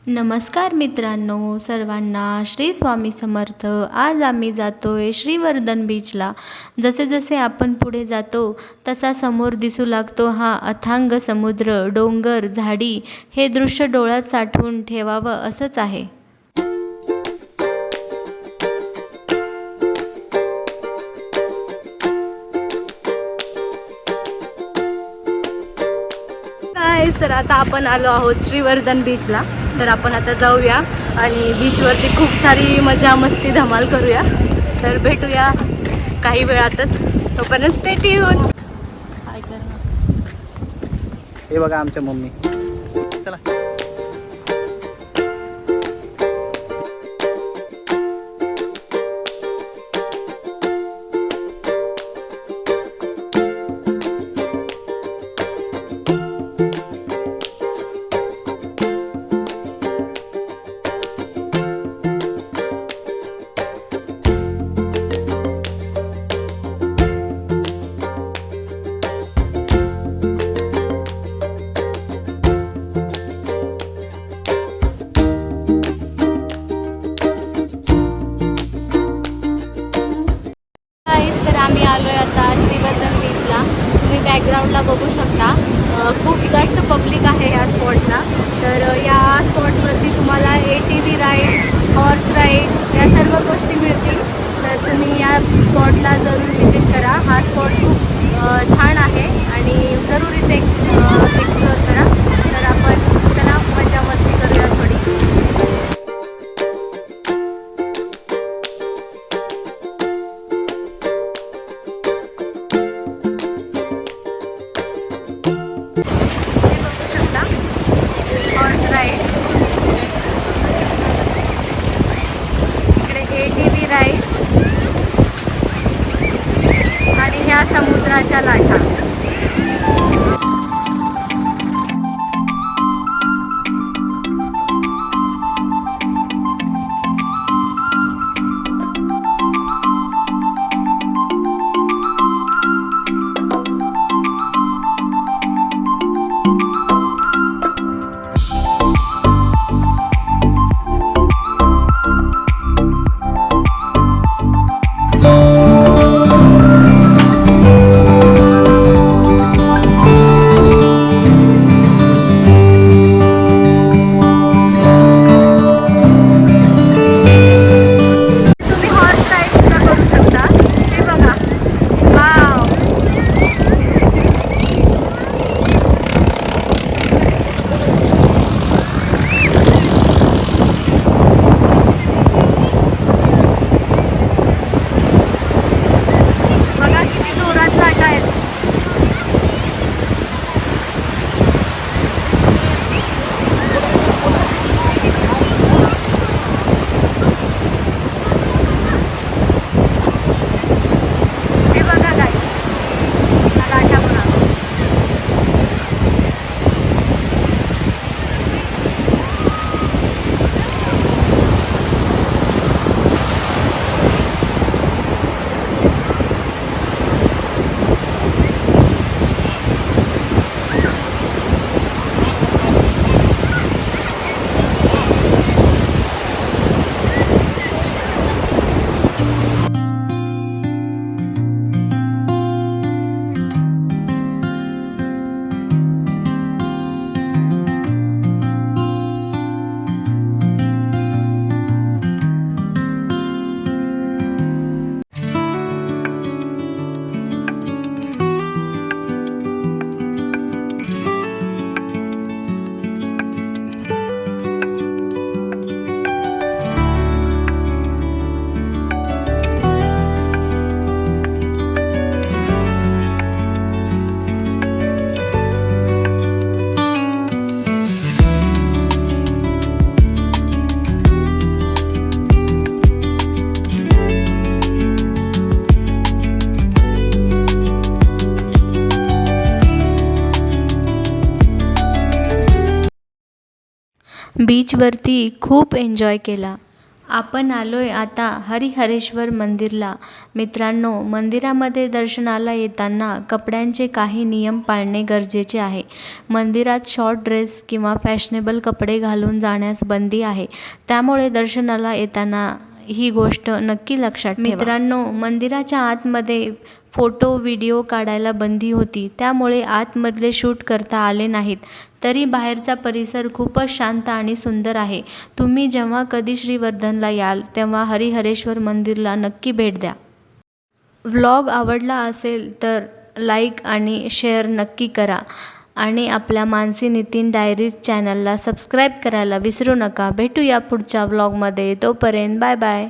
नमस्कार मित्रांनो, सर्वांना श्री स्वामी समर्थ. आज आम्ही जातोय श्रीवर्धन बीचला. जसे जसे आपण पुढे जातो तसा समोर दिसू लागतो हा अथांग समुद्र, डोंगर, झाडी. हे दृश्य डोळ्यात साठवून ठेवावं असंच आहे. तर आता आपण आलो आहोत श्रीवर्धन बीचला. तर आपण आता जाऊया आणि बीचवरती खूप सारी मजा मस्ती धमाल करूया. तर भेटूया काही वेळातच. तोपर्यंत स्टे ट्यून. काय करणार? हे बघा आमच्या मम्मी. चला. आम्ही आलो आहे आता श्रीवर्धन बीचला. तुम्ही बॅकग्राऊंडला बघू शकता. खूप जास्त पब्लिक आहे ह्या स्पॉटला. तर या स्पॉटवरती तुम्हाला ATV राईड्स, हॉर्स राईड या सर्व गोष्टी मिळतील. तर तुम्ही या स्पॉटला जरूर व्हिजिट करा. हा स्पॉट खूप छान आहे आणि जरूर इथे एक्सप्लोअर करा. तर आपण चला मजा मस्ती करूया थोडी. हॉर्स राईड, इकडे ATV राईड आणि ह्या समुद्राच्या लाटा. बीचवरती खूप एन्जॉय केला. आपण आलोय आता हरिहरेश्वर मंदिरला. मित्रांनो, मंदिरामध्ये दर्शनाला येताना कपड्यांचे काही नियम पाळणे गरजेचे आहे. मंदिरात शॉर्ट ड्रेस किंवा फॅशनेबल कपडे घालून जाण्यास बंदी आहे. त्यामुळे दर्शनाला येताना ही गोष्ट नक्की लक्षात ठेवा. मित्रांनो, मंदिराच्या आतमध्ये फोटो व्हिडिओ काढायला बंदी होती, त्यामुळे आतमधले शूट करता आले नाहीत. तरी बाहेरचा परिसर खूपच शांत आणि सुंदर आहे. तुम्ही जेव्हा कधी श्रीवर्धनला याल तेव्हा हरिहरेश्वर मंदिरला नक्की भेट द्या. व्लॉग आवडला असेल तर लाईक आणि शेअर नक्की करा आणि आपल्या मानसी नितीन डायरीज चॅनलला सबस्क्राईब करायला विसरू नका. भेटूया पुढच्या व्लॉगमध्ये. तोपर्यंत बाय बाय.